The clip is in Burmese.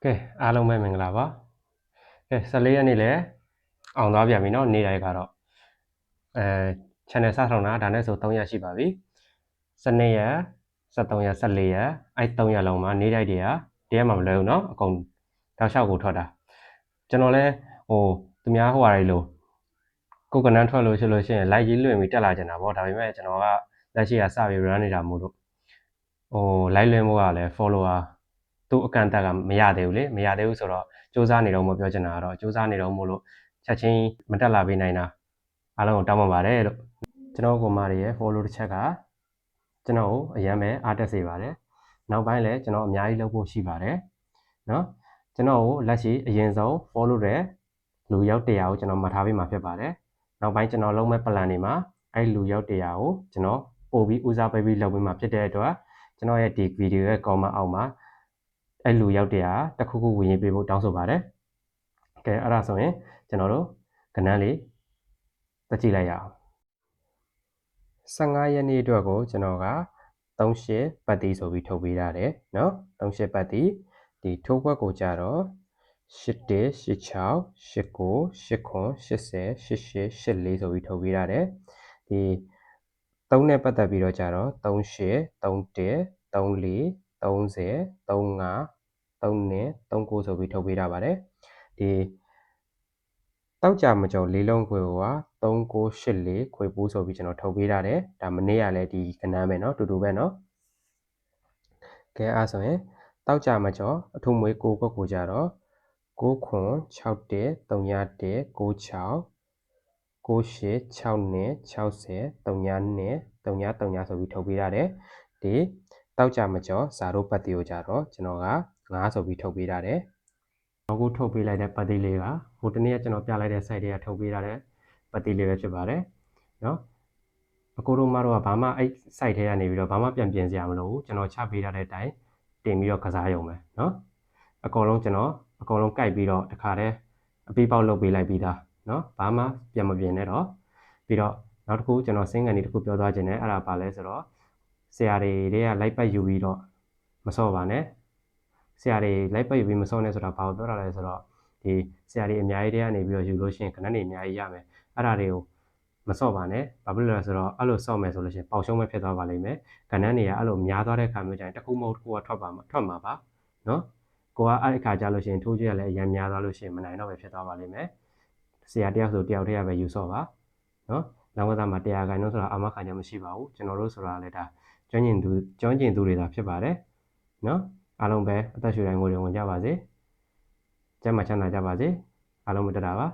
ကဲအားလုံးပဲမင်္ဂလာပါကဲ14ရက်နေ့လဲအောင်သွားပြန်ပြီเนาะနေ့တိုင်းကတော့channel စဆောင်တာဒါနဲ့ဆို3ရက်ရှိပါပြီ12ရက်13ရက်14ရက်အဲ့3ရက်လုံးမှာနေ့တိုင်းတွေကတရားမှမလွယ်ဘူးเนาะအကုန်တောက်လျှောက်ကိုထွက်တာကျွန်တော်လဲသူများဟိုဟာတွေလို့ကိုကနန်းထွက်လို့ရှိလို့ရှိရင် live ကြီးလွှင့်ပြီးတက်လာကြတာပေါ့ဒါပေမဲ့ကျွန်တော်ကလက်ရှိကစပြီး run နေတာမို့လို့live လွှင့်ဖို့ကလည်း follower သူ့အကန့်အသတ်ကမရသေးဘူးလေမရသေးဘူးဆိုတော့စူးစမ်းနေတော့မပြောချင်တာကတော့စူးစမ်းနေတော့မို့လို့ချက်ချင်းမတက်လာပေးနိုင်တာအားလုံးကိုတောင်းပန်ပါတယ်လို့ကျွန်တော်ကိုမာတွေရဲ့ follow တစ်ချက်ကကျွန်တော်ကိုအရင်ပဲအားတက်စေပါတယ်နောက်ပိုင်းလည်းကျွန်တော်အများကြီးလုပ်ဖို့ရှိပါတယ်เนาะကျွန်တော်ကိုလက်ရှိအရင်ဆုံး follow တဲ့လူရောက်100ကိုကျွန်တော်မှတ်ထားပေးမှာဖြစ်ပါတယ်နောက်ပိုင်းကျွန်တော်လုံးမဲ့ plan တွေမှာအဲ့လူရောက်100ကိုကျွန်တော်ပို့ပြီးဦးစားပေးပြီးလုပ်ပေးမှာဖြစ်တဲ့အတွက်ကျွန်တော်ရဲ့ဒီ video ရဲ့ comment အောက်မှာအဲ့လူရောက်တဲ့ဟာတစ်ခုခုဝင်ရေးပေးဖို့တောင်းဆိုပါတယ်။ကဲအဲ့ဒါဆိုရင်ကျွန်တော်တို့ကဏ္ဍလေးတက်ကြည့်လိုက်ရအောင်15ရက်နေ့အတွက်ကိုကျွန်တော်က38ပတ်တီဆိုပြီးထုတ်ပေးထားတယ်เนาะ38ပတ်တီဒီထိုးခွက်ကိုကြတော့81 86 89 89 80 88 84ဆိုပြီးထုတ်ပေးထားတယ်ဒီ3နဲ့ပတ်သက်ပြီးတော့ကြတော့38 31 34 30 35 3နဲ့39ဆိုပြီးထုတ်ပေးထားပါတယ်ဒီတောက်ကြမကျော်လေးလုံးခွေက3984ခွေပိုးဆိုပြီးကျွန်တော်ထုတ်ပေးထားတယ်ဒါမနေ့ကလည်းဒီကဏ္ဍပဲเนาะတူတူပဲเนาะကဲအားဆိုရင်တောက်ကြမကျော်အထုမွေး6ခွက်ကိုကြတော့6ခွန်61 31 96 98 6နဲ့60 32နဲ့33ဆိုပြီးထုတ်ပေးထားတယ်ဒီတောက်ကြမကျော်ဇာတို့ပတ်တီကိုကြတော့ကျွန်တော်က9ဆိုပြီးထုတ်ပေးထားတယ်အခုထုတ်ပေးလိုက်တဲ့ပတ်တီလေးကဟိုတနေ့ကကျွန်တော်ပြလိုက်တဲ့ site တွေကထုတ်ပေးထားတဲ့ပတ်တီလေးပဲဖြစ်ပါတယ်เนาะအကိုတို့မတော့ဘာမှအဲ့ site ထဲကနေပြီးတော့ဘာမှပြန်ပြင်စရာမလိုဘူးကျွန်တော်ချပေးထားတဲ့အတိုင်းတင်ပြီးတော့ကစားရုံပဲเนาะအကုန်လုံးကျွန်တော်အကုန်လုံးကြိုက်ပြီးတော့တခါတည်းအပြီးပေါက်လုပ်ပေးလိုက်ပြီးသားเนาะဘာမှပြန်မပြင်နဲ့တော့ပြီးတော့နောက်တစ်ခုကျွန်တော်စင်းကန်လေးတစ်ခုပြောသွားခြင်းနဲ့အဲ့ဒါပါလဲဆိုတော့ဆရာတွေကလိုက်ပတ်ယူပြီးတော့မစော့ပါနဲ့ဆရာတွေလိုက်ပတ်ယူပြီးမစော့နဲ့ဆိုတာဘာလို့ပြောတာလဲဆိုတော့ဒီဆရာတွေအများကြီးတည်းကနေပြီးတော့ယူလို့ရှိရင်ခဏနေအများကြီးရမယ်အဲ့ဒါတွေကိုမစော့ပါနဲ့ဘာဖြစ်လို့လဲဆိုတော့အဲ့လိုစော့မယ်ဆိုလို့ရှိရင်ပေါက်ရှုံးမဲ့ဖြစ်သွားပါလိမ့်မယ်ကဏ္ဍတွေကအဲ့လိုများသွားတဲ့ခါမျိုးကျရင်တစ်ခုမဟုတ်တစ်ခုကထွက်မှာပါเนาะကိုကအဲ့အခါကျလို့ရှိရင်ထိုးကြည့်ရလဲအရင်များသွားလို့ရှိရင်မနိုင်တော့ပဲဖြစ်သွားပါလိမ့်မယ်ဆရာတယောက်ဆိုတယောက်တည်းရပဲယူစော့ပါเนาะနောက်ကသားမှာ100ခိုင်နှုန်းဆိုတာအာမခံချက်မရှိပါဘူးကျွန်တော်တို့ဆိုတာလည်းဒါကျွမ်းကျင်သူတွေသာဖြစ်ပါတယ်เนาะအားလုံးပဲအသက်ရှူတိုင်းကိုဝင်ကြပါစေကျန်းမာချမ်းသာကြပါစေအားလုံးမတတာပါ